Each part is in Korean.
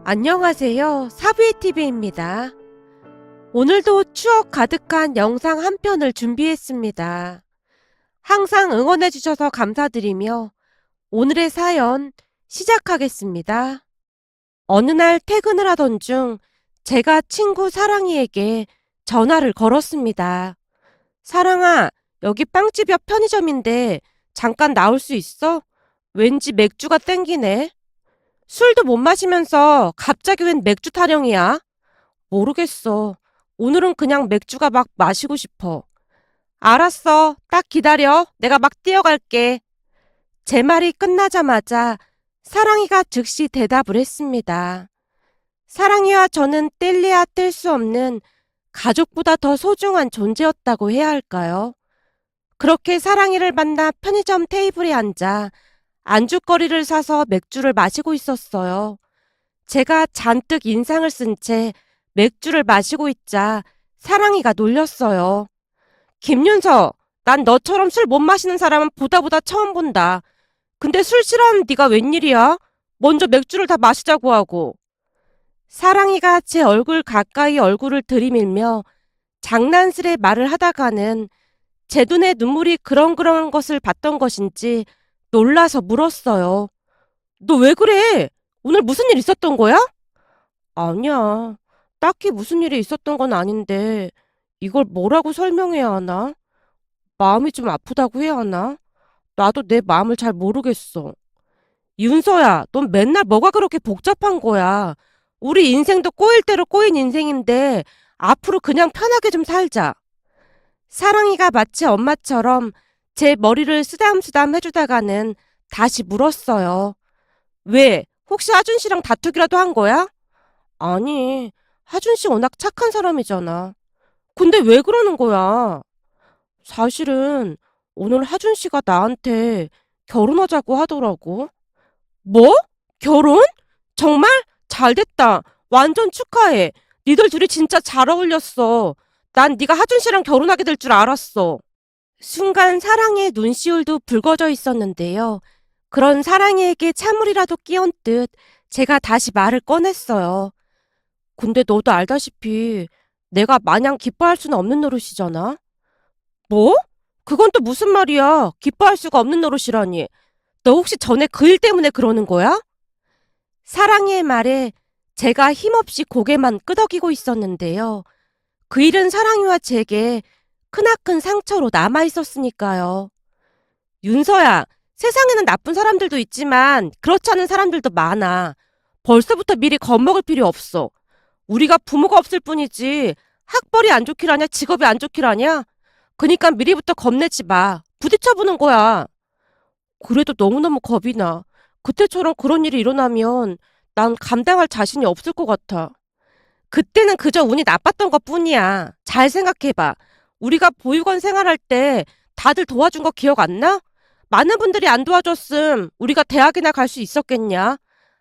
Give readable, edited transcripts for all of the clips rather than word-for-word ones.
안녕하세요. 사부의TV입니다. 오늘도 추억 가득한 영상 한 편을 준비했습니다. 항상 응원해주셔서 감사드리며 오늘의 사연 시작하겠습니다. 어느 날 퇴근을 하던 중 제가 친구 사랑이에게 전화를 걸었습니다. 사랑아, 여기 빵집 옆 편의점인데 잠깐 나올 수 있어? 왠지 맥주가 땡기네. 술도 못 마시면서 갑자기 웬 맥주 타령이야? 모르겠어. 오늘은 그냥 맥주가 막 마시고 싶어. 알았어. 딱 기다려. 내가 막 뛰어갈게. 제 말이 끝나자마자 사랑이가 즉시 대답을 했습니다. 사랑이와 저는 뗄래야 뗄 수 없는 가족보다 더 소중한 존재였다고 해야 할까요? 그렇게 사랑이를 만나 편의점 테이블에 앉아 안주거리를 사서 맥주를 마시고 있었어요. 제가 잔뜩 인상을 쓴 채 맥주를 마시고 있자 사랑이가 놀렸어요. 김윤서, 난 너처럼 술 못 마시는 사람은 보다 처음 본다. 근데 술 싫어하는 네가 웬일이야? 먼저 맥주를 다 마시자고 하고. 사랑이가 제 얼굴 가까이 얼굴을 들이밀며 장난스레 말을 하다가는 제 눈에 눈물이 그렁그렁한 것을 봤던 것인지 놀라서 물었어요. 너 왜 그래? 오늘 무슨 일 있었던 거야? 아니야. 딱히 무슨 일이 있었던 건 아닌데 이걸 뭐라고 설명해야 하나? 마음이 좀 아프다고 해야 하나? 나도 내 마음을 잘 모르겠어. 윤서야, 넌 맨날 뭐가 그렇게 복잡한 거야? 우리 인생도 꼬일 대로 꼬인 인생인데 앞으로 그냥 편하게 좀 살자. 사랑이가 마치 엄마처럼 제 머리를 쓰담쓰담 해주다가는 다시 물었어요. 왜? 혹시 하준 씨랑 다투기라도 한 거야? 아니, 하준 씨 워낙 착한 사람이잖아. 근데 왜 그러는 거야? 사실은 오늘 하준 씨가 나한테 결혼하자고 하더라고. 뭐? 결혼? 정말? 잘됐다. 완전 축하해. 니들 둘이 진짜 잘 어울렸어. 난 네가 하준 씨랑 결혼하게 될 줄 알았어. 순간 사랑의 눈시울도 붉어져 있었는데요. 그런 사랑이에게 찬물이라도 끼얹 듯 제가 다시 말을 꺼냈어요. 근데 너도 알다시피 내가 마냥 기뻐할 수는 없는 노릇이잖아. 뭐? 그건 또 무슨 말이야? 기뻐할 수가 없는 노릇이라니. 너 혹시 전에 그 일 때문에 그러는 거야? 사랑이의 말에 제가 힘없이 고개만 끄덕이고 있었는데요. 그 일은 사랑이와 제게 크나큰 상처로 남아 있었으니까요. 윤서야, 세상에는 나쁜 사람들도 있지만 그렇지 않은 사람들도 많아. 벌써부터 미리 겁먹을 필요 없어. 우리가 부모가 없을 뿐이지 학벌이 안 좋기라냐 직업이 안 좋기라냐? 그니까 미리부터 겁내지 마. 부딪혀보는 거야. 그래도 너무너무 겁이 나. 그때처럼 그런 일이 일어나면 난 감당할 자신이 없을 것 같아. 그때는 그저 운이 나빴던 것 뿐이야. 잘 생각해봐. 우리가 보육원 생활할 때 다들 도와준 거 기억 안 나? 많은 분들이 안 도와줬음 우리가 대학이나 갈 수 있었겠냐?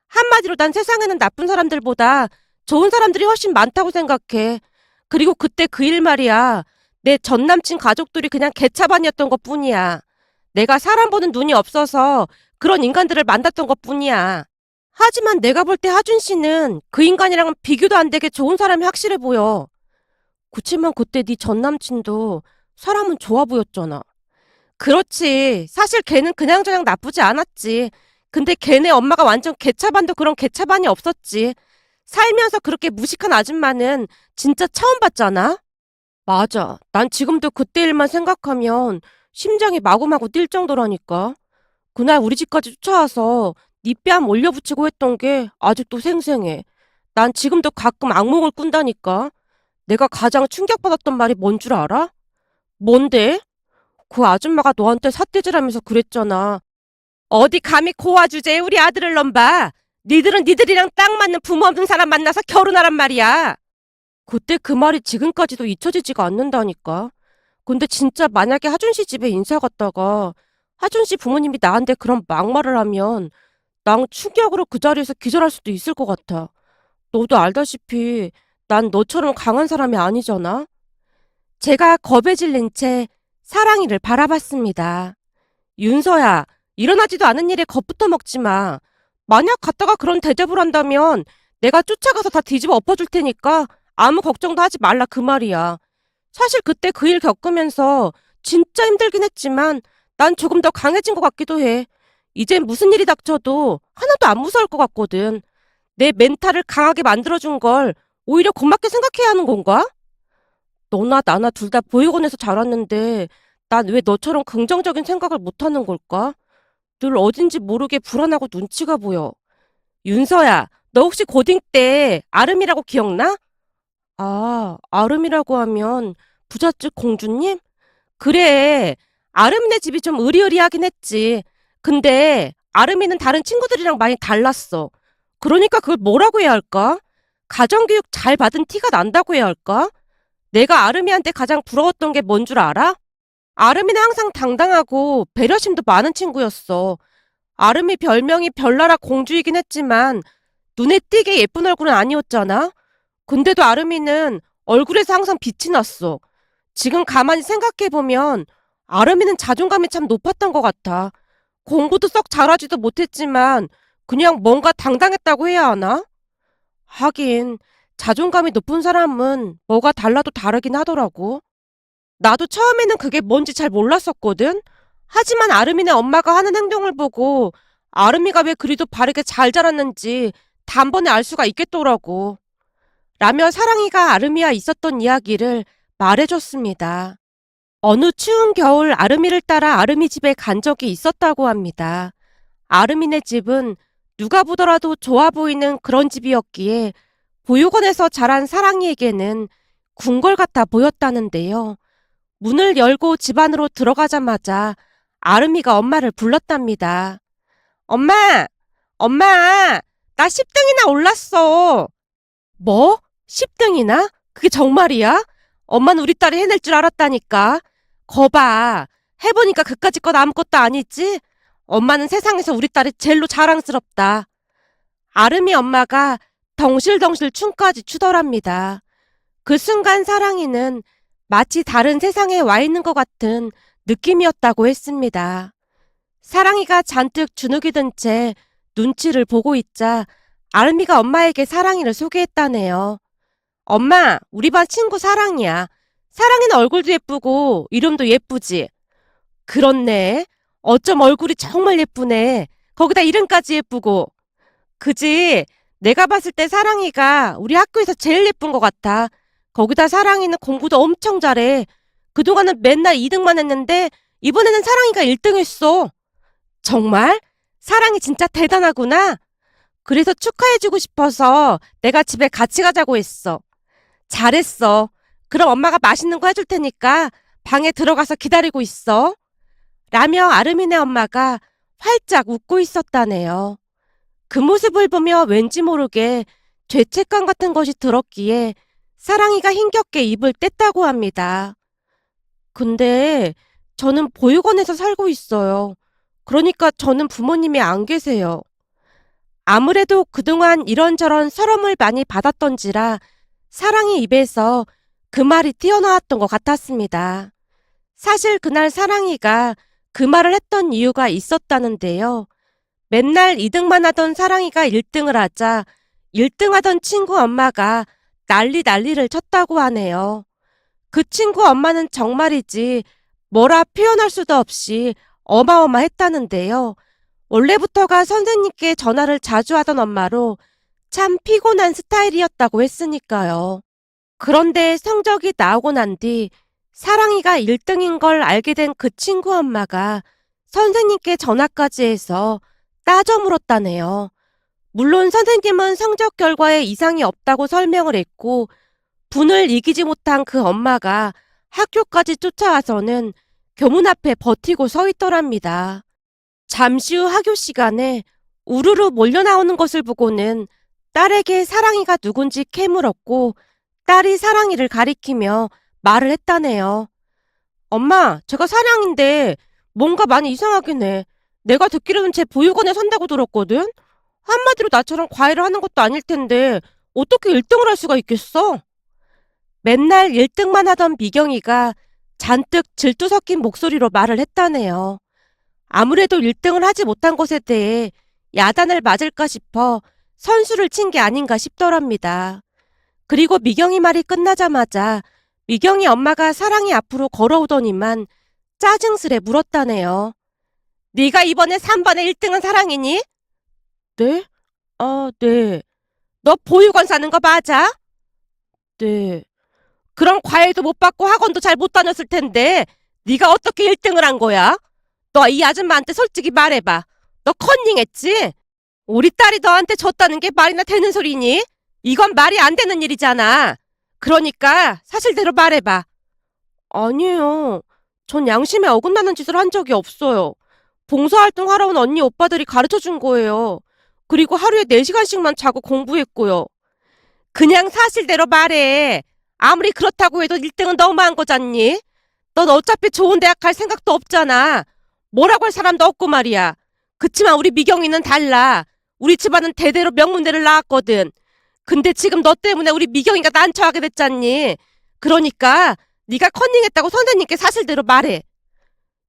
한마디로 난 세상에는 나쁜 사람들보다 좋은 사람들이 훨씬 많다고 생각해. 그리고 그때 그 일 말이야. 내 전남친 가족들이 그냥 개차반이었던 것 뿐이야. 내가 사람 보는 눈이 없어서 그런 인간들을 만났던 것 뿐이야. 하지만 내가 볼 때 하준 씨는 그 인간이랑은 비교도 안 되게 좋은 사람이 확실해 보여. 그치만 그때 네 전남친도 사람은 좋아 보였잖아. 그렇지. 사실 걔는 그냥저냥 나쁘지 않았지. 근데 걔네 엄마가 완전 개차반도 그런 개차반이 없었지. 살면서 그렇게 무식한 아줌마는 진짜 처음 봤잖아. 맞아. 난 지금도 그때 일만 생각하면 심장이 마구마구 뛸 정도라니까. 그날 우리 집까지 쫓아와서 네 뺨 올려붙이고 했던 게 아직도 생생해. 난 지금도 가끔 악몽을 꾼다니까. 내가 가장 충격받았던 말이 뭔 줄 알아? 뭔데? 그 아줌마가 너한테 삿대질하면서 그랬잖아. 어디 감히 고아 주제에 우리 아들을 넘봐. 니들은 니들이랑 딱 맞는 부모 없는 사람 만나서 결혼하란 말이야. 그때 그 말이 지금까지도 잊혀지지가 않는다니까. 근데 진짜 만약에 하준 씨 집에 인사 갔다가 하준 씨 부모님이 나한테 그런 막말을 하면 난 충격으로 그 자리에서 기절할 수도 있을 것 같아. 너도 알다시피 난 너처럼 강한 사람이 아니잖아. 제가 겁에 질린 채 사랑이를 바라봤습니다. 윤서야, 일어나지도 않은 일에 겁부터 먹지 마. 만약 갔다가 그런 대접을 한다면 내가 쫓아가서 다 뒤집어 엎어줄 테니까 아무 걱정도 하지 말라 그 말이야. 사실 그때 그 일 겪으면서 진짜 힘들긴 했지만 난 조금 더 강해진 것 같기도 해. 이젠 무슨 일이 닥쳐도 하나도 안 무서울 것 같거든. 내 멘탈을 강하게 만들어준 걸 오히려 고맙게 생각해야 하는 건가? 너나 나나 둘 다 보육원에서 자랐는데 난 왜 너처럼 긍정적인 생각을 못하는 걸까? 늘 어딘지 모르게 불안하고 눈치가 보여. 윤서야, 너 혹시 고딩 때 아름이라고 기억나? 아, 아름이라고 하면 부잣집 공주님? 그래. 아름이네 집이 좀 으리으리하긴 했지. 근데 아름이는 다른 친구들이랑 많이 달랐어. 그러니까 그걸 뭐라고 해야 할까? 가정교육 잘 받은 티가 난다고 해야 할까? 내가 아름이한테 가장 부러웠던 게 뭔 줄 알아? 아름이는 항상 당당하고 배려심도 많은 친구였어. 아름이 별명이 별나라 공주이긴 했지만 눈에 띄게 예쁜 얼굴은 아니었잖아. 근데도 아름이는 얼굴에서 항상 빛이 났어. 지금 가만히 생각해보면 아름이는 자존감이 참 높았던 것 같아. 공부도 썩 잘하지도 못했지만 그냥 뭔가 당당했다고 해야 하나? 하긴 자존감이 높은 사람은 뭐가 달라도 다르긴 하더라고. 나도 처음에는 그게 뭔지 잘 몰랐었거든. 하지만 아름이네 엄마가 하는 행동을 보고 아름이가 왜 그리도 바르게 잘 자랐는지 단번에 알 수가 있겠더라고. 라며 사랑이가 아름이와 있었던 이야기를 말해줬습니다. 어느 추운 겨울 아름이를 따라 아름이 집에 간 적이 있었다고 합니다. 아름이네 집은 누가 보더라도 좋아 보이는 그런 집이었기에 보육원에서 자란 사랑이에게는 궁궐 같아 보였다는데요. 문을 열고 집 안으로 들어가자마자 아름이가 엄마를 불렀답니다. 엄마! 엄마! 나 10등이나 올랐어! 뭐? 10등이나? 그게 정말이야? 엄마는 우리 딸이 해낼 줄 알았다니까. 거봐. 해보니까 그까짓 건 아무것도 아니지? 엄마는 세상에서 우리 딸이 제일로 자랑스럽다. 아름이 엄마가 덩실덩실 춤까지 추더랍니다. 그 순간 사랑이는 마치 다른 세상에 와 있는 것 같은 느낌이었다고 했습니다. 사랑이가 잔뜩 주눅이 든 채 눈치를 보고 있자 아름이가 엄마에게 사랑이를 소개했다네요. 엄마, 우리 반 친구 사랑이야. 사랑이는 얼굴도 예쁘고 이름도 예쁘지? 그렇네. 어쩜 얼굴이 정말 예쁘네. 거기다 이름까지 예쁘고. 그지? 내가 봤을 때 사랑이가 우리 학교에서 제일 예쁜 것 같아. 거기다 사랑이는 공부도 엄청 잘해. 그동안은 맨날 2등만 했는데 이번에는 사랑이가 1등 했어. 정말? 사랑이 진짜 대단하구나. 그래서 축하해주고 싶어서 내가 집에 같이 가자고 했어. 잘했어. 그럼 엄마가 맛있는 거 해줄 테니까 방에 들어가서 기다리고 있어. 라며 아름이네 엄마가 활짝 웃고 있었다네요. 그 모습을 보며 왠지 모르게 죄책감 같은 것이 들었기에 사랑이가 힘겹게 입을 뗐다고 합니다. 근데 저는 보육원에서 살고 있어요. 그러니까 저는 부모님이 안 계세요. 아무래도 그동안 이런저런 서름을 많이 받았던지라 사랑이 입에서 그 말이 튀어나왔던 것 같았습니다. 사실 그날 사랑이가 그 말을 했던 이유가 있었다는데요. 맨날 2등만 하던 사랑이가 1등을 하자 1등 하던 친구 엄마가 난리를 쳤다고 하네요. 그 친구 엄마는 정말이지 뭐라 표현할 수도 없이 어마어마했다는데요. 원래부터가 선생님께 전화를 자주 하던 엄마로 참 피곤한 스타일이었다고 했으니까요. 그런데 성적이 나오고 난 뒤 사랑이가 1등인 걸 알게 된 그 친구 엄마가 선생님께 전화까지 해서 따져 물었다네요. 물론 선생님은 성적 결과에 이상이 없다고 설명을 했고 분을 이기지 못한 그 엄마가 학교까지 쫓아와서는 교문 앞에 버티고 서 있더랍니다. 잠시 후 학교 시간에 우르르 몰려 나오는 것을 보고는 딸에게 사랑이가 누군지 캐물었고 딸이 사랑이를 가리키며 말을 했다네요. 엄마, 제가 사랑인데 뭔가 많이 이상하긴 해. 내가 듣기로는 제 보육원에 산다고 들었거든? 한마디로 나처럼 과외를 하는 것도 아닐 텐데 어떻게 1등을 할 수가 있겠어? 맨날 1등만 하던 미경이가 잔뜩 질투 섞인 목소리로 말을 했다네요. 아무래도 1등을 하지 못한 것에 대해 야단을 맞을까 싶어 선수를 친 게 아닌가 싶더랍니다. 그리고 미경이 말이 끝나자마자 미경이 엄마가 사랑이 앞으로 걸어오더니만 짜증스레 물었다네요. 네가 이번에 3반에 1등한 사랑이니? 네? 아, 네. 너 보육원 사는 거 맞아? 네. 그럼 과외도 못 받고 학원도 잘 못 다녔을 텐데 네가 어떻게 1등을 한 거야? 너 이 아줌마한테 솔직히 말해봐. 너 컨닝했지? 우리 딸이 너한테 줬다는 게 말이나 되는 소리니? 이건 말이 안 되는 일이잖아. 그러니까 사실대로 말해봐. 아니에요. 전 양심에 어긋나는 짓을 한 적이 없어요. 봉사활동 하러 온 언니 오빠들이 가르쳐 준 거예요. 그리고 하루에 4시간씩만 자고 공부했고요. 그냥 사실대로 말해. 아무리 그렇다고 해도 1등은 너무한 거잖니? 넌 어차피 좋은 대학 갈 생각도 없잖아. 뭐라고 할 사람도 없고 말이야. 그치만 우리 미경이는 달라. 우리 집안은 대대로 명문대를 나왔거든. 근데 지금 너 때문에 우리 미경이가 난처하게 됐잖니. 그러니까 네가 컨닝했다고 선생님께 사실대로 말해.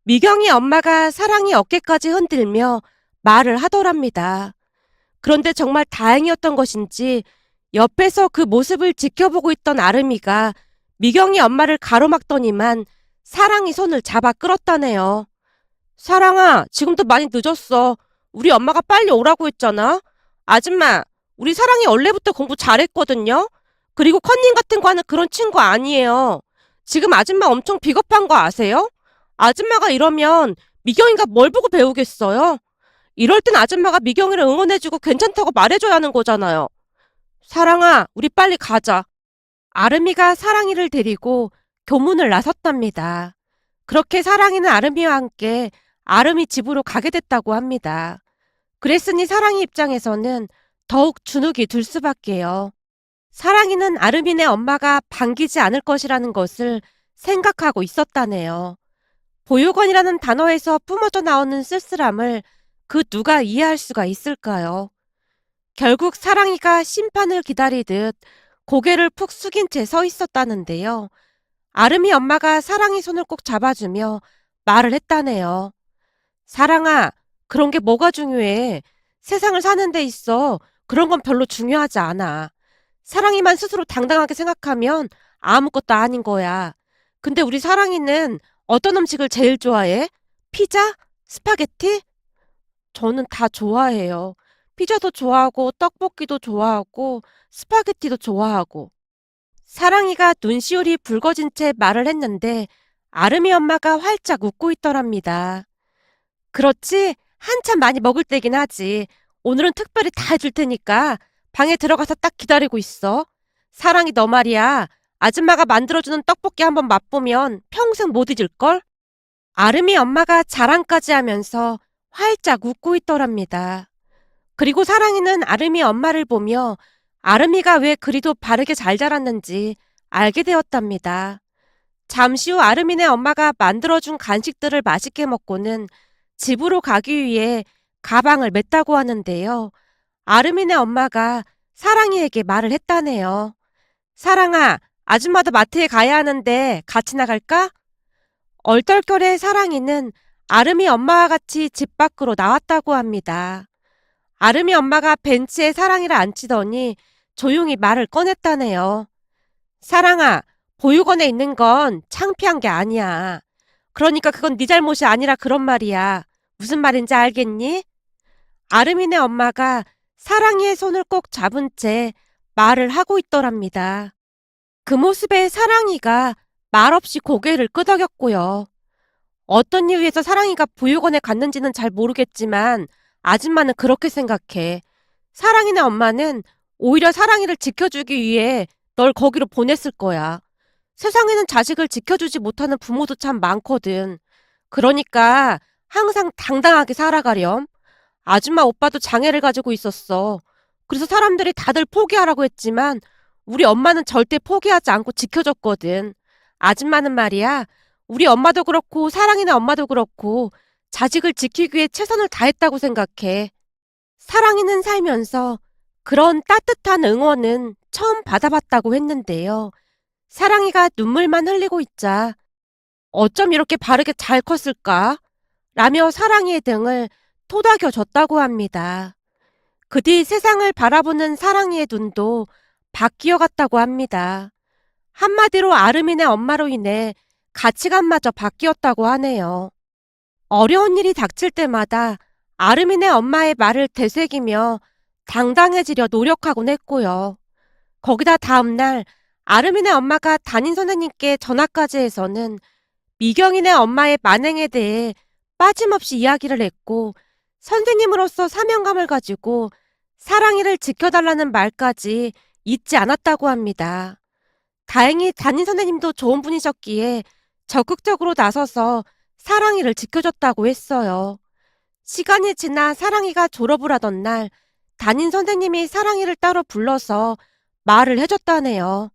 미경이 엄마가 사랑이 어깨까지 흔들며 말을 하더랍니다. 그런데 정말 다행이었던 것인지 옆에서 그 모습을 지켜보고 있던 아름이가 미경이 엄마를 가로막더니만 사랑이 손을 잡아 끌었다네요. 사랑아, 지금도 많이 늦었어. 우리 엄마가 빨리 오라고 했잖아. 아줌마, 우리 사랑이 원래부터 공부 잘했거든요. 그리고 컨닝 같은 거 하는 그런 친구 아니에요. 지금 아줌마 엄청 비겁한 거 아세요? 아줌마가 이러면 미경이가 뭘 보고 배우겠어요? 이럴 땐 아줌마가 미경이를 응원해주고 괜찮다고 말해줘야 하는 거잖아요. 사랑아, 우리 빨리 가자. 아름이가 사랑이를 데리고 교문을 나섰답니다. 그렇게 사랑이는 아름이와 함께 아름이 집으로 가게 됐다고 합니다. 그랬으니 사랑이 입장에서는 더욱 주눅이 들 수밖에요. 사랑이는 아름이네 엄마가 반기지 않을 것이라는 것을 생각하고 있었다네요. 보육원이라는 단어에서 뿜어져 나오는 쓸쓸함을 그 누가 이해할 수가 있을까요? 결국 사랑이가 심판을 기다리듯 고개를 푹 숙인 채 서 있었다는데요. 아름이 엄마가 사랑이 손을 꼭 잡아주며 말을 했다네요. 사랑아, 그런 게 뭐가 중요해? 세상을 사는 데 있어 그런 건 별로 중요하지 않아. 사랑이만 스스로 당당하게 생각하면 아무것도 아닌 거야. 근데 우리 사랑이는 어떤 음식을 제일 좋아해? 피자? 스파게티? 저는 다 좋아해요. 피자도 좋아하고 떡볶이도 좋아하고 스파게티도 좋아하고. 사랑이가 눈시울이 붉어진 채 말을 했는데 아름이 엄마가 활짝 웃고 있더랍니다. 그렇지? 한참 많이 먹을 때긴 하지. 오늘은 특별히 다 해줄 테니까 방에 들어가서 딱 기다리고 있어. 사랑이 너 말이야. 아줌마가 만들어주는 떡볶이 한번 맛보면 평생 못 잊을걸? 아름이 엄마가 자랑까지 하면서 활짝 웃고 있더랍니다. 그리고 사랑이는 아름이 엄마를 보며 아름이가 왜 그리도 바르게 잘 자랐는지 알게 되었답니다. 잠시 후 아름이네 엄마가 만들어준 간식들을 맛있게 먹고는 집으로 가기 위해 가방을 맸다고 하는데요. 아름이네 엄마가 사랑이에게 말을 했다네요. 사랑아, 아줌마도 마트에 가야 하는데 같이 나갈까? 얼떨결에 사랑이는 아름이 엄마와 같이 집 밖으로 나왔다고 합니다. 아름이 엄마가 벤치에 사랑이를 앉히더니 조용히 말을 꺼냈다네요. 사랑아, 보육원에 있는 건 창피한 게 아니야. 그러니까 그건 네 잘못이 아니라 그런 말이야. 무슨 말인지 알겠니? 아름이네 엄마가 사랑이의 손을 꼭 잡은 채 말을 하고 있더랍니다. 그 모습에 사랑이가 말없이 고개를 끄덕였고요. 어떤 이유에서 사랑이가 보육원에 갔는지는 잘 모르겠지만 아줌마는 그렇게 생각해. 사랑이네 엄마는 오히려 사랑이를 지켜주기 위해 널 거기로 보냈을 거야. 세상에는 자식을 지켜주지 못하는 부모도 참 많거든. 그러니까 항상 당당하게 살아가렴. 아줌마 오빠도 장애를 가지고 있었어. 그래서 사람들이 다들 포기하라고 했지만 우리 엄마는 절대 포기하지 않고 지켜줬거든. 아줌마는 말이야. 우리 엄마도 그렇고 사랑이나 엄마도 그렇고 자식을 지키기 위해 최선을 다했다고 생각해. 사랑이는 살면서 그런 따뜻한 응원은 처음 받아봤다고 했는데요. 사랑이가 눈물만 흘리고 있자 어쩜 이렇게 바르게 잘 컸을까? 라며 사랑이의 등을 토닥여 줬다고 합니다. 그 뒤 세상을 바라보는 사랑이의 눈도 바뀌어 갔다고 합니다. 한마디로 아르민의 엄마로 인해 가치관마저 바뀌었다고 하네요. 어려운 일이 닥칠 때마다 아르민의 엄마의 말을 되새기며 당당해지려 노력하곤 했고요. 거기다 다음날 아르민의 엄마가 담임 선생님께 전화까지 해서는 미경인의 엄마의 만행에 대해 빠짐없이 이야기를 했고 선생님으로서 사명감을 가지고 사랑이를 지켜달라는 말까지 잊지 않았다고 합니다. 다행히 담임 선생님도 좋은 분이셨기에 적극적으로 나서서 사랑이를 지켜줬다고 했어요. 시간이 지나 사랑이가 졸업을 하던 날 담임 선생님이 사랑이를 따로 불러서 말을 해줬다네요.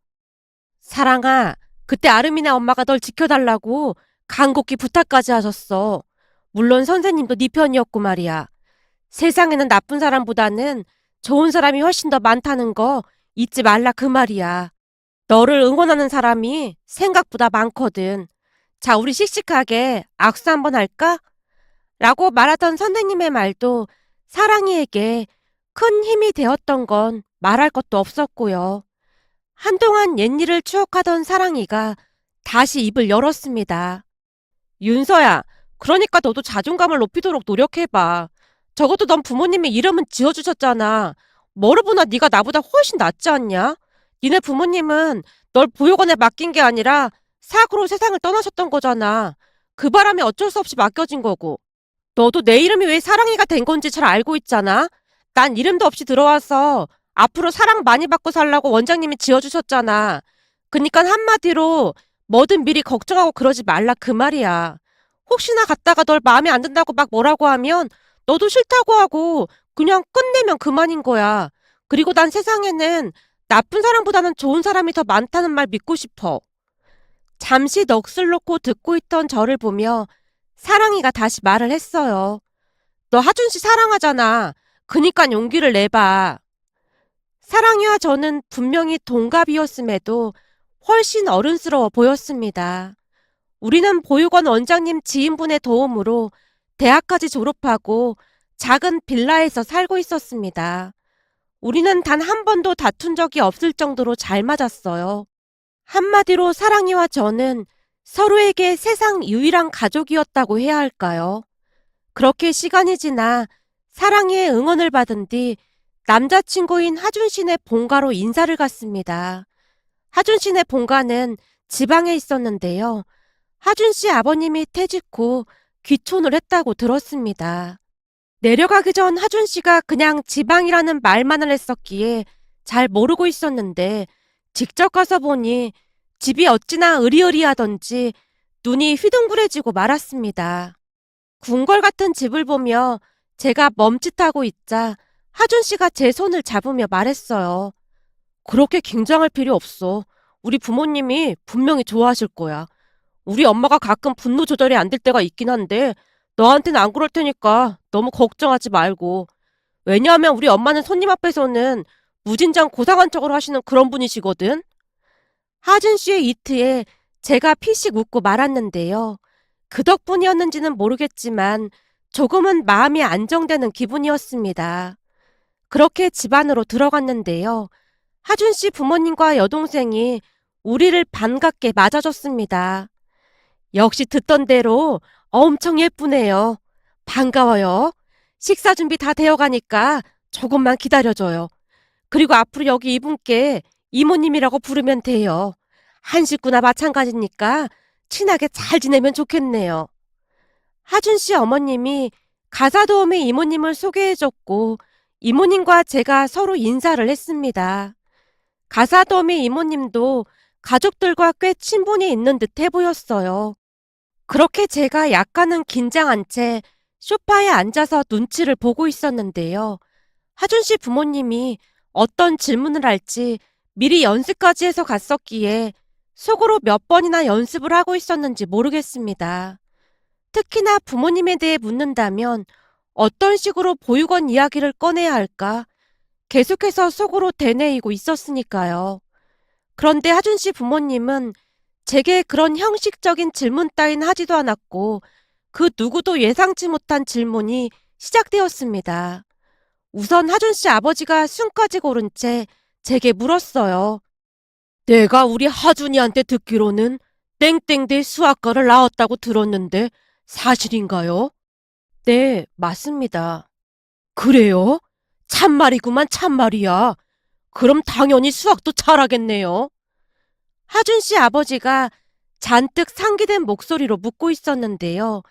사랑아, 그때 아르민의 엄마가 널 지켜달라고 간곡히 부탁까지 하셨어. 물론 선생님도 네 편이었고 말이야. 세상에는 나쁜 사람보다는 좋은 사람이 훨씬 더 많다는 거 잊지 말라 그 말이야. 너를 응원하는 사람이 생각보다 많거든. 자, 우리 씩씩하게 악수 한번 할까? 라고 말하던 선생님의 말도 사랑이에게 큰 힘이 되었던 건 말할 것도 없었고요. 한동안 옛일을 추억하던 사랑이가 다시 입을 열었습니다. 윤서야, 그러니까 너도 자존감을 높이도록 노력해봐. 적어도 넌 부모님의 이름은 지어주셨잖아. 뭐를 보나 네가 나보다 훨씬 낫지 않냐? 니네 부모님은 널 보육원에 맡긴 게 아니라 사고로 세상을 떠나셨던 거잖아. 그 바람에 어쩔 수 없이 맡겨진 거고. 너도 내 이름이 왜 사랑이가 된 건지 잘 알고 있잖아. 난 이름도 없이 들어와서 앞으로 사랑 많이 받고 살라고 원장님이 지어주셨잖아. 그니까 한마디로 뭐든 미리 걱정하고 그러지 말라 그 말이야. 혹시나 갔다가 널 마음에 안 든다고 막 뭐라고 하면 너도 싫다고 하고 그냥 끝내면 그만인 거야. 그리고 난 세상에는 나쁜 사람보다는 좋은 사람이 더 많다는 말 믿고 싶어. 잠시 넋을 놓고 듣고 있던 저를 보며 사랑이가 다시 말을 했어요. 너 하준 씨 사랑하잖아. 그니까 용기를 내봐. 사랑이와 저는 분명히 동갑이었음에도 훨씬 어른스러워 보였습니다. 우리는 보육원 원장님 지인분의 도움으로 대학까지 졸업하고 작은 빌라에서 살고 있었습니다. 우리는 단 한 번도 다툰 적이 없을 정도로 잘 맞았어요. 한마디로 사랑이와 저는 서로에게 세상 유일한 가족이었다고 해야 할까요? 그렇게 시간이 지나 사랑이의 응원을 받은 뒤 남자친구인 하준씨네 본가로 인사를 갔습니다. 하준씨네 본가는 지방에 있었는데요. 하준씨 아버님이 퇴직 후 귀촌을 했다고 들었습니다. 내려가기 전 하준씨가 그냥 지방이라는 말만을 했었기에 잘 모르고 있었는데 직접 가서 보니 집이 어찌나 으리으리하던지 눈이 휘둥그레지고 말았습니다. 궁궐 같은 집을 보며 제가 멈칫하고 있자 하준씨가 제 손을 잡으며 말했어요. 그렇게 긴장할 필요 없어. 우리 부모님이 분명히 좋아하실 거야. 우리 엄마가 가끔 분노 조절이 안 될 때가 있긴 한데 너한테는 안 그럴 테니까 너무 걱정하지 말고. 왜냐하면 우리 엄마는 손님 앞에서는 무진장 고상한 척을 하시는 그런 분이시거든. 하준 씨의 이트에 제가 피식 웃고 말았는데요. 그 덕분이었는지는 모르겠지만 조금은 마음이 안정되는 기분이었습니다. 그렇게 집 안으로 들어갔는데요. 하준 씨 부모님과 여동생이 우리를 반갑게 맞아줬습니다. 역시 듣던 대로 엄청 예쁘네요. 반가워요. 식사 준비 다 되어가니까 조금만 기다려줘요. 그리고 앞으로 여기 이분께 이모님이라고 부르면 돼요. 한 식구나 마찬가지니까 친하게 잘 지내면 좋겠네요. 하준 씨 어머님이 가사도우미 이모님을 소개해줬고 이모님과 제가 서로 인사를 했습니다. 가사도우미 이모님도 가족들과 꽤 친분이 있는 듯해 보였어요. 그렇게 제가 약간은 긴장한 채 소파에 앉아서 눈치를 보고 있었는데요. 하준 씨 부모님이 어떤 질문을 할지 미리 연습까지 해서 갔었기에 속으로 몇 번이나 연습을 하고 있었는지 모르겠습니다. 특히나 부모님에 대해 묻는다면 어떤 식으로 보육원 이야기를 꺼내야 할까 계속해서 속으로 되뇌이고 있었으니까요. 그런데 하준 씨 부모님은 제게 그런 형식적인 질문 따윈 하지도 않았고 그 누구도 예상치 못한 질문이 시작되었습니다. 우선 하준 씨 아버지가 숨까지 고른 채 제게 물었어요. 내가 우리 하준이한테 듣기로는 땡땡대 수학과를 나왔다고 들었는데 사실인가요? 네, 맞습니다. 그래요? 참말이구만 참말이야. 그럼 당연히 수학도 잘하겠네요. 하준 씨 아버지가 잔뜩 상기된 목소리로 묻고 있었는데요.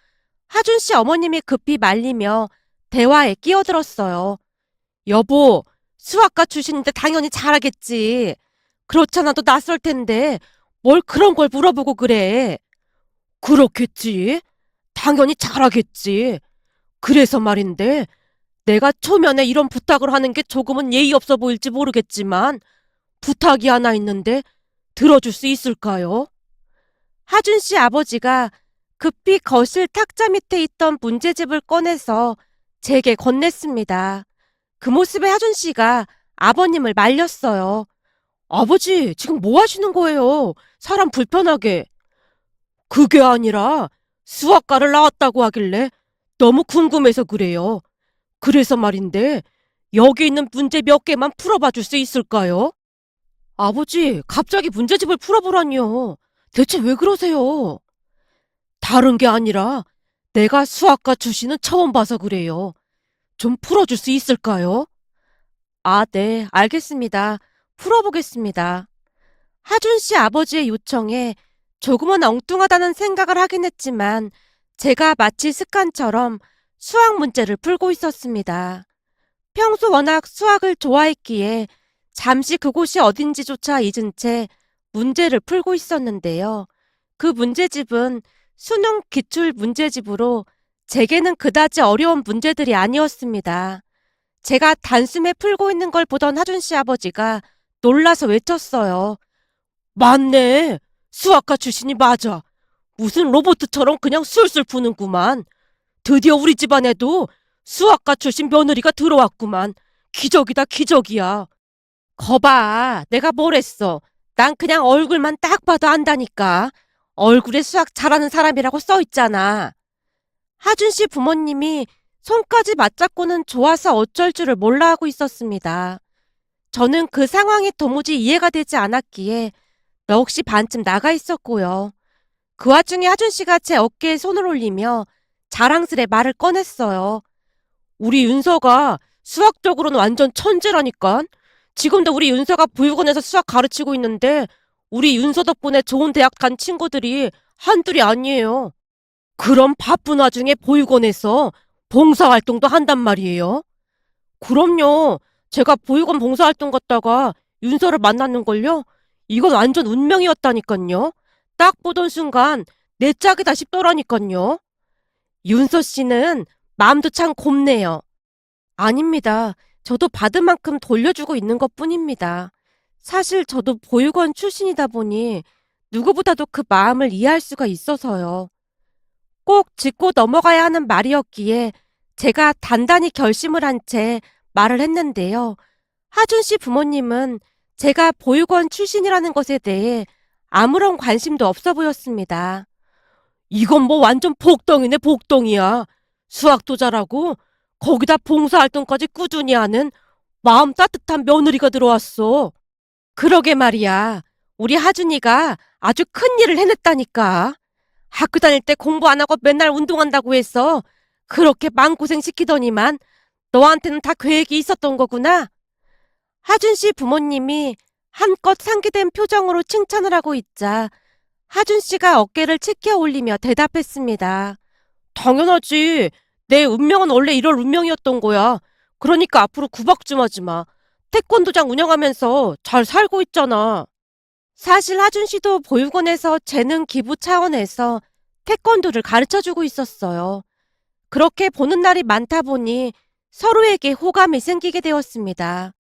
하준 씨 어머님이 급히 말리며 대화에 끼어들었어요. 여보, 수학과 출신인데 당연히 잘하겠지. 그렇잖아도 낯설 텐데 뭘 그런 걸 물어보고 그래. 그렇겠지. 당연히 잘하겠지. 그래서 말인데 내가 초면에 이런 부탁을 하는 게 조금은 예의 없어 보일지 모르겠지만 부탁이 하나 있는데 들어줄 수 있을까요? 하준 씨 아버지가 급히 거실 탁자 밑에 있던 문제집을 꺼내서 제게 건넸습니다. 그 모습에 하준 씨가 아버님을 말렸어요. 아버지, 지금 뭐 하시는 거예요? 사람 불편하게. 그게 아니라 수학과를 나왔다고 하길래 너무 궁금해서 그래요. 그래서 말인데 여기 있는 문제 몇 개만 풀어봐 줄 수 있을까요? 아버지, 갑자기 문제집을 풀어보라니요. 대체 왜 그러세요? 다른 게 아니라 내가 수학과 출신은 처음 봐서 그래요. 좀 풀어줄 수 있을까요? 아, 네, 알겠습니다. 풀어보겠습니다. 하준 씨 아버지의 요청에 조금은 엉뚱하다는 생각을 하긴 했지만 제가 마치 습관처럼 수학 문제를 풀고 있었습니다. 평소 워낙 수학을 좋아했기에 잠시 그곳이 어딘지조차 잊은 채 문제를 풀고 있었는데요. 그 문제집은 수능 기출 문제집으로 제게는 그다지 어려운 문제들이 아니었습니다. 제가 단숨에 풀고 있는 걸 보던 하준 씨 아버지가 놀라서 외쳤어요. 맞네. 수학과 출신이 맞아. 무슨 로봇처럼 그냥 술술 푸는구만. 드디어 우리 집안에도 수학과 출신 며느리가 들어왔구만. 기적이다, 기적이야. 거봐, 내가 뭘 했어. 난 그냥 얼굴만 딱 봐도 안다니까. 얼굴에 수학 잘하는 사람이라고 써 있잖아. 하준 씨 부모님이 손까지 맞잡고는 좋아서 어쩔 줄을 몰라 하고 있었습니다. 저는 그 상황이 도무지 이해가 되지 않았기에 넋이 반쯤 나가 있었고요. 그 와중에 하준 씨가 제 어깨에 손을 올리며 자랑스레 말을 꺼냈어요. 우리 윤서가 수학적으로는 완전 천재라니까. 지금도 우리 윤서가 보육원에서 수학 가르치고 있는데 우리 윤서 덕분에 좋은 대학 간 친구들이 한둘이 아니에요. 그럼 바쁜 와중에 보육원에서 봉사활동도 한단 말이에요. 그럼요. 제가 보육원 봉사활동 갔다가 윤서를 만났는걸요. 이건 완전 운명이었다니깐요. 딱 보던 순간 내 짝이다 싶더라니깐요. 윤서 씨는 마음도 참 곱네요. 아닙니다. 저도 받은 만큼 돌려주고 있는 것뿐입니다. 사실 저도 보육원 출신이다 보니 누구보다도 그 마음을 이해할 수가 있어서요. 꼭 짚고 넘어가야 하는 말이었기에 제가 단단히 결심을 한 채 말을 했는데요. 하준 씨 부모님은 제가 보육원 출신이라는 것에 대해 아무런 관심도 없어 보였습니다. 이건 뭐 완전 복덩이네, 복덩이야. 수학도 잘하고 거기다 봉사활동까지 꾸준히 하는 마음 따뜻한 며느리가 들어왔어. 그러게 말이야. 우리 하준이가 아주 큰일을 해냈다니까. 학교 다닐 때 공부 안 하고 맨날 운동한다고 해서 그렇게 마음고생 시키더니만 너한테는 다 계획이 있었던 거구나. 하준 씨 부모님이 한껏 상기된 표정으로 칭찬을 하고 있자 하준 씨가 어깨를 치켜 올리며 대답했습니다. 당연하지. 내 운명은 원래 이럴 운명이었던 거야. 그러니까 앞으로 구박 좀 하지 마. 태권도장 운영하면서 잘 살고 있잖아. 사실 하준 씨도 보육원에서 재능 기부 차원에서 태권도를 가르쳐주고 있었어요. 그렇게 보는 날이 많다 보니 서로에게 호감이 생기게 되었습니다.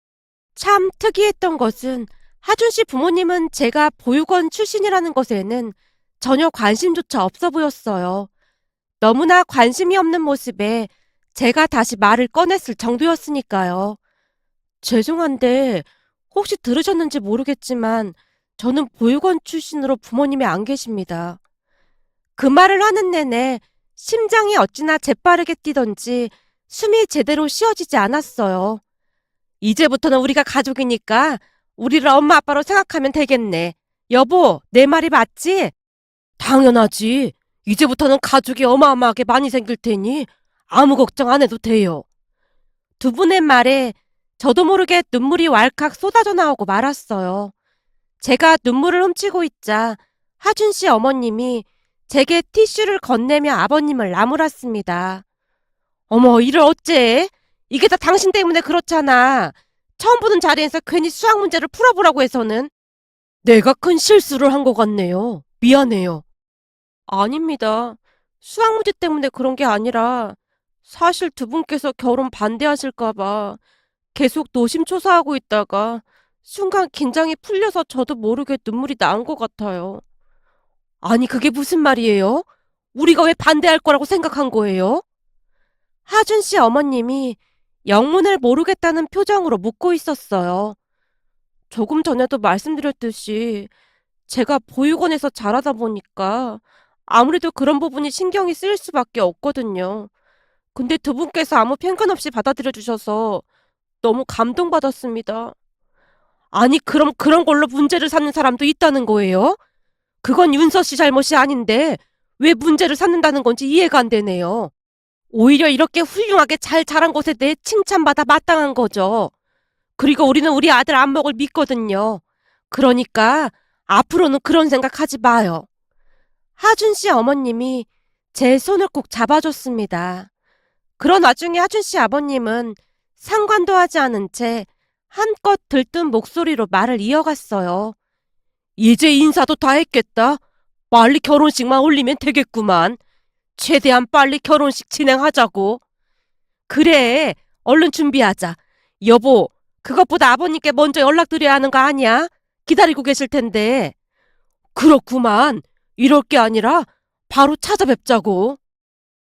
참 특이했던 것은 하준 씨 부모님은 제가 보육원 출신이라는 것에는 전혀 관심조차 없어 보였어요. 너무나 관심이 없는 모습에 제가 다시 말을 꺼냈을 정도였으니까요. 죄송한데 혹시 들으셨는지 모르겠지만 저는 보육원 출신으로 부모님이 안 계십니다. 그 말을 하는 내내 심장이 어찌나 재빠르게 뛰던지 숨이 제대로 쉬어지지 않았어요. 이제부터는 우리가 가족이니까 우리를 엄마 아빠로 생각하면 되겠네. 여보, 내 말이 맞지? 당연하지. 이제부터는 가족이 어마어마하게 많이 생길 테니 아무 걱정 안 해도 돼요. 두 분의 말에 저도 모르게 눈물이 왈칵 쏟아져 나오고 말았어요. 제가 눈물을 훔치고 있자 하준 씨 어머님이 제게 티슈를 건네며 아버님을 나무랐습니다. 어머, 이를 어째? 이게 다 당신 때문에 그렇잖아. 처음 보는 자리에서 괜히 수학 문제를 풀어보라고 해서는. 내가 큰 실수를 한 것 같네요. 미안해요. 아닙니다. 수학 문제 때문에 그런 게 아니라 사실 두 분께서 결혼 반대하실까봐 계속 노심초사하고 있다가 순간 긴장이 풀려서 저도 모르게 눈물이 난 것 같아요. 아니, 그게 무슨 말이에요? 우리가 왜 반대할 거라고 생각한 거예요? 하준 씨 어머님이 영문을 모르겠다는 표정으로 묻고 있었어요. 조금 전에도 말씀드렸듯이 제가 보육원에서 자라다 보니까 아무래도 그런 부분이 신경이 쓰일 수밖에 없거든요. 근데 두 분께서 아무 편견 없이 받아들여 주셔서 너무 감동받았습니다. 아니, 그럼 그런 걸로 문제를 삼는 사람도 있다는 거예요? 그건 윤서 씨 잘못이 아닌데 왜 문제를 삼는다는 건지 이해가 안 되네요. 오히려 이렇게 훌륭하게 잘 자란 것에 대해 칭찬받아 마땅한 거죠. 그리고 우리는 우리 아들 안목을 믿거든요. 그러니까 앞으로는 그런 생각하지 마요. 하준 씨 어머님이 제 손을 꼭 잡아줬습니다. 그런 와중에 하준 씨 아버님은 상관도 하지 않은 채 한껏 들뜬 목소리로 말을 이어갔어요. 이제 인사도 다 했겠다. 빨리 결혼식만 올리면 되겠구만. 최대한 빨리 결혼식 진행하자고. 그래, 얼른 준비하자. 여보, 그것보다 아버님께 먼저 연락드려야 하는 거 아니야? 기다리고 계실 텐데. 그렇구만. 이럴 게 아니라 바로 찾아뵙자고.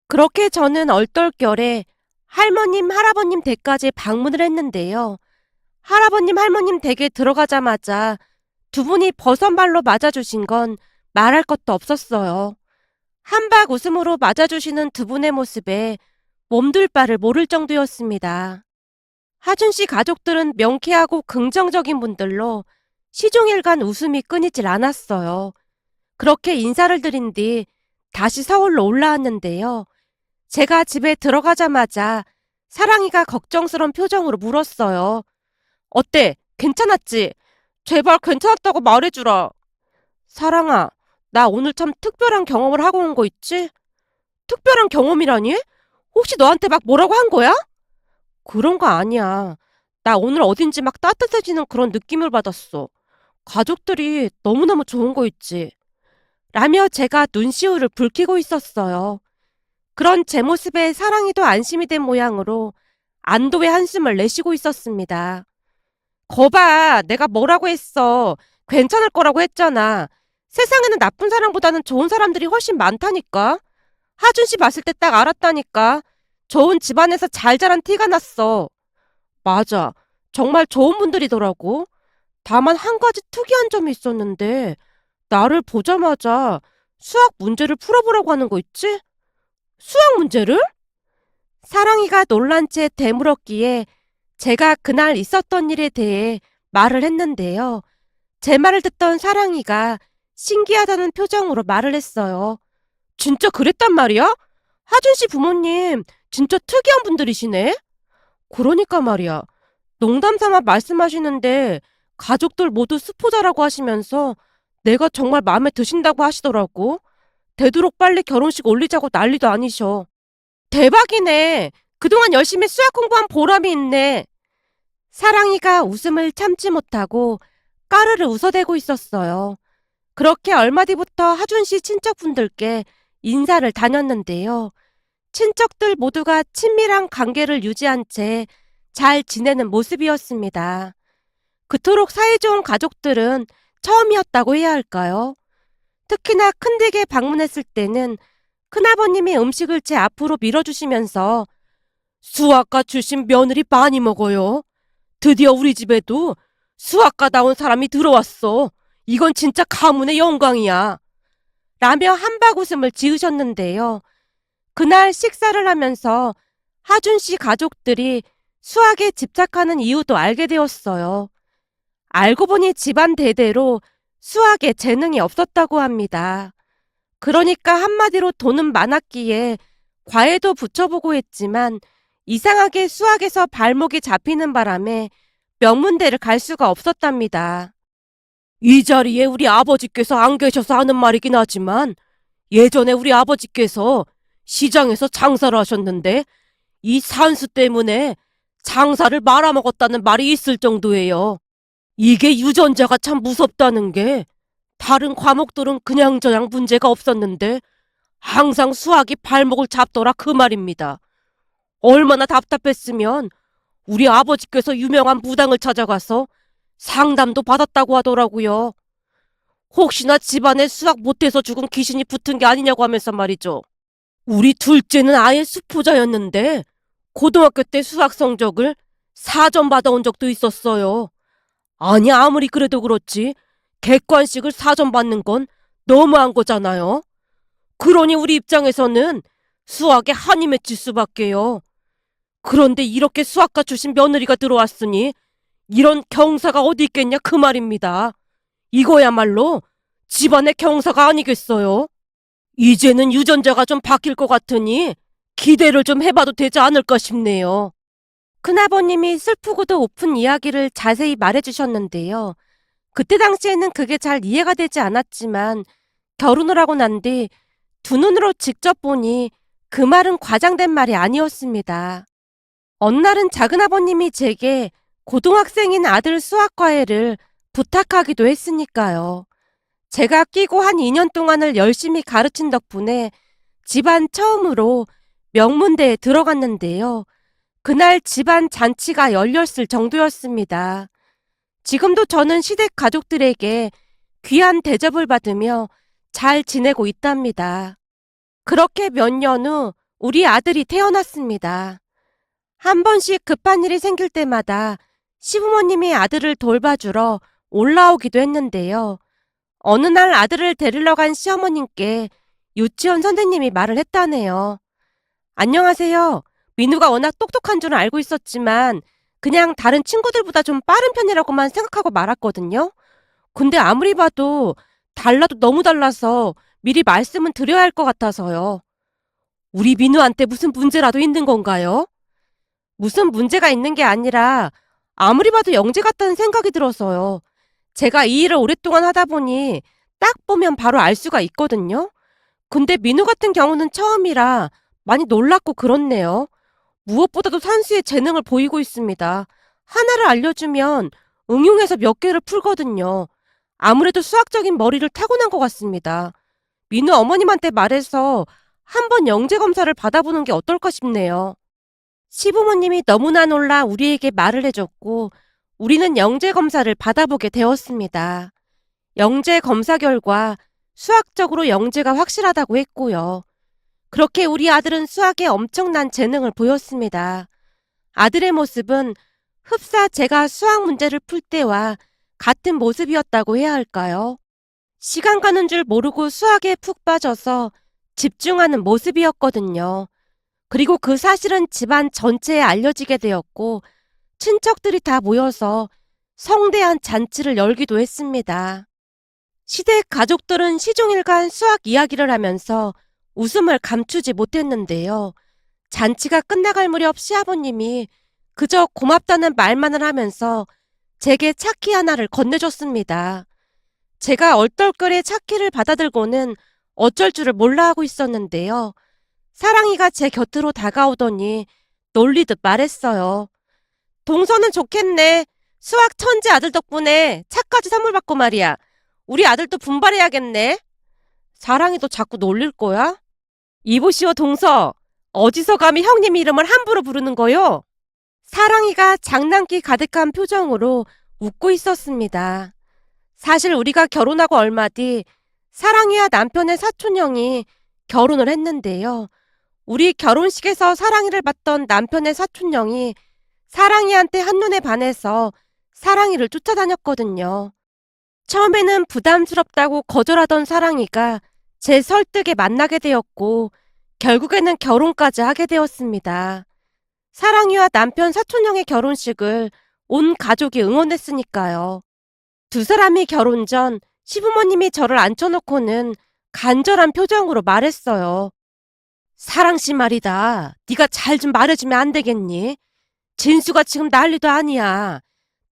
그렇게 저는 얼떨결에 할머님, 할아버님 댁까지 방문을 했는데요. 할아버님, 할머님 댁에 들어가자마자 두 분이 버선발로 맞아주신 건 말할 것도 없었어요. 한박 웃음으로 맞아주시는 두 분의 모습에 몸둘 바를 모를 정도였습니다. 하준 씨 가족들은 명쾌하고 긍정적인 분들로 시종일관 웃음이 끊이질 않았어요. 그렇게 인사를 드린 뒤 다시 서울로 올라왔는데요. 제가 집에 들어가자마자 사랑이가 걱정스러운 표정으로 물었어요. 어때? 괜찮았지? 제발 괜찮았다고 말해주라. 사랑아, 나 오늘 참 특별한 경험을 하고 온 거 있지? 특별한 경험이라니? 혹시 너한테 막 뭐라고 한 거야? 그런 거 아니야. 나 오늘 어딘지 막 따뜻해지는 그런 느낌을 받았어. 가족들이 너무너무 좋은 거 있지. 라며 제가 눈시울을 붉히고 있었어요. 그런 제 모습에 사랑이도 안심이 된 모양으로 안도의 한숨을 내쉬고 있었습니다. 거봐, 내가 뭐라고 했어. 괜찮을 거라고 했잖아. 세상에는 나쁜 사람보다는 좋은 사람들이 훨씬 많다니까. 하준 씨 봤을 때 딱 알았다니까. 좋은 집안에서 잘 자란 티가 났어. 맞아. 정말 좋은 분들이더라고. 다만 한 가지 특이한 점이 있었는데 나를 보자마자 수학 문제를 풀어보라고 하는 거 있지? 수학 문제를? 사랑이가 놀란 채 되물었기에 제가 그날 있었던 일에 대해 말을 했는데요. 제 말을 듣던 사랑이가 신기하다는 표정으로 말을 했어요. 진짜 그랬단 말이야? 하준 씨 부모님 진짜 특이한 분들이시네? 그러니까 말이야. 농담 삼아 말씀하시는데 가족들 모두 수포자라고 하시면서 내가 정말 마음에 드신다고 하시더라고. 되도록 빨리 결혼식 올리자고 난리도 아니셔. 대박이네. 그동안 열심히 수학 공부한 보람이 있네. 사랑이가 웃음을 참지 못하고 까르르 웃어대고 있었어요. 그렇게 얼마 뒤부터 하준 씨 친척분들께 인사를 다녔는데요. 친척들 모두가 친밀한 관계를 유지한 채 잘 지내는 모습이었습니다. 그토록 사이좋은 가족들은 처음이었다고 해야 할까요? 특히나 큰댁에 방문했을 때는 큰아버님이 음식을 제 앞으로 밀어주시면서 수학과 출신 며느리 많이 먹어요. 드디어 우리 집에도 수학과다운 사람이 들어왔어. 이건 진짜 가문의 영광이야. 라며 한박 웃음을 지으셨는데요. 그날 식사를 하면서 하준 씨 가족들이 수학에 집착하는 이유도 알게 되었어요. 알고 보니 집안 대대로 수학에 재능이 없었다고 합니다. 그러니까 한마디로 돈은 많았기에 과외도 붙여보고 했지만 이상하게 수학에서 발목이 잡히는 바람에 명문대를 갈 수가 없었답니다. 이 자리에 우리 아버지께서 안 계셔서 하는 말이긴 하지만 예전에 우리 아버지께서 시장에서 장사를 하셨는데 이 산수 때문에 장사를 말아먹었다는 말이 있을 정도예요. 이게 유전자가 참 무섭다는 게 다른 과목들은 그냥저냥 문제가 없었는데 항상 수학이 발목을 잡더라 그 말입니다. 얼마나 답답했으면 우리 아버지께서 유명한 무당을 찾아가서 상담도 받았다고 하더라고요. 혹시나 집안에 수학 못해서 죽은 귀신이 붙은 게 아니냐고 하면서 말이죠. 우리 둘째는 아예 수포자였는데 고등학교 때 수학 성적을 4점 받아온 적도 있었어요. 아니 아무리 그래도 그렇지 객관식을 4점 받는 건 너무한 거잖아요. 그러니 우리 입장에서는 수학에 한이 맺힐 수밖에요. 그런데 이렇게 수학과 출신 며느리가 들어왔으니 이런 경사가 어디 있겠냐 그 말입니다. 이거야말로 집안의 경사가 아니겠어요? 이제는 유전자가 좀 바뀔 것 같으니 기대를 좀 해봐도 되지 않을까 싶네요. 큰아버님이 슬프고도 오픈 이야기를 자세히 말해주셨는데요. 그때 당시에는 그게 잘 이해가 되지 않았지만 결혼을 하고 난 뒤 두 눈으로 직접 보니 그 말은 과장된 말이 아니었습니다. 어느 날은 작은아버님이 제게 고등학생인 아들 수학과외를 부탁하기도 했으니까요. 제가 끼고 한 2년 동안을 열심히 가르친 덕분에 집안 처음으로 명문대에 들어갔는데요. 그날 집안 잔치가 열렸을 정도였습니다. 지금도 저는 시댁 가족들에게 귀한 대접을 받으며 잘 지내고 있답니다. 그렇게 몇 년 후 우리 아들이 태어났습니다. 한 번씩 급한 일이 생길 때마다 시부모님이 아들을 돌봐주러 올라오기도 했는데요. 어느 날 아들을 데리러 간 시어머님께 유치원 선생님이 말을 했다네요. 안녕하세요. 민우가 워낙 똑똑한 줄은 알고 있었지만 그냥 다른 친구들보다 좀 빠른 편이라고만 생각하고 말았거든요. 근데 아무리 봐도 달라도 너무 달라서 미리 말씀은 드려야 할 것 같아서요. 우리 민우한테 무슨 문제라도 있는 건가요? 무슨 문제가 있는 게 아니라 아무리 봐도 영재 같다는 생각이 들어서요. 제가 이 일을 오랫동안 하다 보니 딱 보면 바로 알 수가 있거든요. 근데 민우 같은 경우는 처음이라 많이 놀랍고 그렇네요. 무엇보다도 산수의 재능을 보이고 있습니다. 하나를 알려주면 응용해서 몇 개를 풀거든요. 아무래도 수학적인 머리를 타고난 것 같습니다. 민우 어머님한테 말해서 한번 영재 검사를 받아보는 게 어떨까 싶네요. 시부모님이 너무나 놀라 우리에게 말을 해줬고 우리는 영재 검사를 받아보게 되었습니다. 영재 검사 결과 수학적으로 영재가 확실하다고 했고요. 그렇게 우리 아들은 수학에 엄청난 재능을 보였습니다. 아들의 모습은 흡사 제가 수학 문제를 풀 때와 같은 모습이었다고 해야 할까요? 시간 가는 줄 모르고 수학에 푹 빠져서 집중하는 모습이었거든요. 그리고 그 사실은 집안 전체에 알려지게 되었고 친척들이 다 모여서 성대한 잔치를 열기도 했습니다. 시댁 가족들은 시종일관 수학 이야기를 하면서 웃음을 감추지 못했는데요. 잔치가 끝나갈 무렵 시아버님이 그저 고맙다는 말만을 하면서 제게 차키 하나를 건네줬습니다. 제가 얼떨결에 차키를 받아들고는 어쩔 줄을 몰라 하고 있었는데요. 사랑이가 제 곁으로 다가오더니 놀리듯 말했어요. 동서는 좋겠네. 수학 천재 아들 덕분에 차까지 선물 받고 말이야. 우리 아들도 분발해야겠네. 사랑이도 자꾸 놀릴 거야? 이보시오 동서. 어디서 감히 형님 이름을 함부로 부르는 거요? 사랑이가 장난기 가득한 표정으로 웃고 있었습니다. 사실 우리가 결혼하고 얼마 뒤 사랑이와 남편의 사촌형이 결혼을 했는데요. 우리 결혼식에서 사랑이를 봤던 남편의 사촌형이 사랑이한테 한눈에 반해서 사랑이를 쫓아다녔거든요. 처음에는 부담스럽다고 거절하던 사랑이가 제 설득에 만나게 되었고 결국에는 결혼까지 하게 되었습니다. 사랑이와 남편 사촌형의 결혼식을 온 가족이 응원했으니까요. 두 사람이 결혼 전 시부모님이 저를 앉혀놓고는 간절한 표정으로 말했어요. 사랑씨 말이다. 네가 잘 좀 말해주면 안 되겠니? 진수가 지금 난리도 아니야.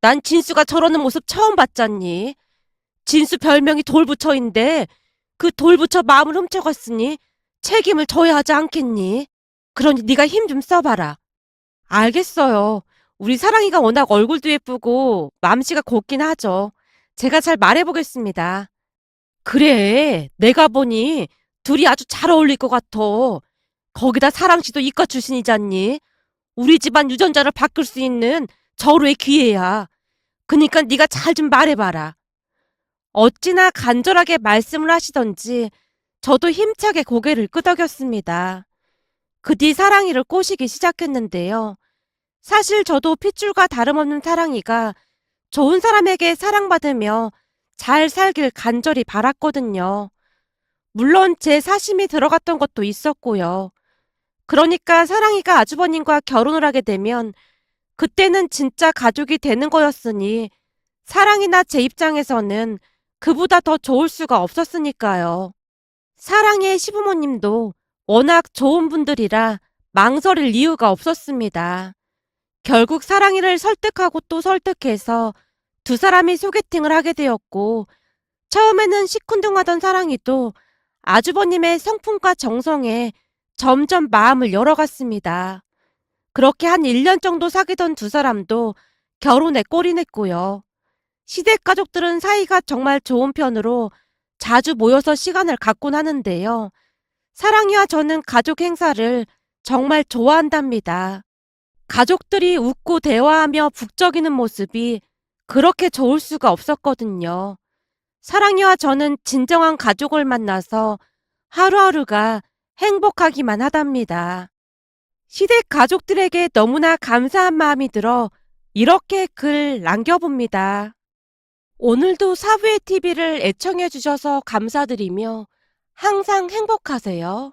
난 진수가 저러는 모습 처음 봤잖니. 진수 별명이 돌부처인데 그 돌부처 마음을 훔쳐갔으니 책임을 져야 하지 않겠니? 그러니 네가 힘 좀 써봐라. 알겠어요. 우리 사랑이가 워낙 얼굴도 예쁘고 맘씨가 곱긴 하죠. 제가 잘 말해보겠습니다. 그래, 내가 보니 둘이 아주 잘 어울릴 것 같아. 거기다 사랑씨도 이과 출신이잖니. 우리 집안 유전자를 바꿀 수 있는 절호의 기회야. 그니까 네가 잘 좀 말해봐라. 어찌나 간절하게 말씀을 하시던지 저도 힘차게 고개를 끄덕였습니다. 그 뒤 사랑이를 꼬시기 시작했는데요. 사실 저도 핏줄과 다름없는 사랑이가 좋은 사람에게 사랑받으며 잘 살길 간절히 바랐거든요. 물론 제 사심이 들어갔던 것도 있었고요. 그러니까 사랑이가 아주버님과 결혼을 하게 되면 그때는 진짜 가족이 되는 거였으니 사랑이나 제 입장에서는 그보다 더 좋을 수가 없었으니까요. 사랑이의 시부모님도 워낙 좋은 분들이라 망설일 이유가 없었습니다. 결국 사랑이를 설득하고 또 설득해서 두 사람이 소개팅을 하게 되었고 처음에는 시큰둥하던 사랑이도 아주버님의 성품과 정성에 점점 마음을 열어갔습니다. 그렇게 한 1년 정도 사귀던 두 사람도 결혼에 꼴이 냈고요. 시댁 가족들은 사이가 정말 좋은 편으로 자주 모여서 시간을 갖곤 하는데요. 사랑이와 저는 가족 행사를 정말 좋아한답니다. 가족들이 웃고 대화하며 북적이는 모습이 그렇게 좋을 수가 없었거든요. 사랑이와 저는 진정한 가족을 만나서 하루하루가 행복하기만 하답니다. 시댁 가족들에게 너무나 감사한 마음이 들어 이렇게 글 남겨봅니다. 오늘도 사부의 TV를 애청해 주셔서 감사드리며 항상 행복하세요.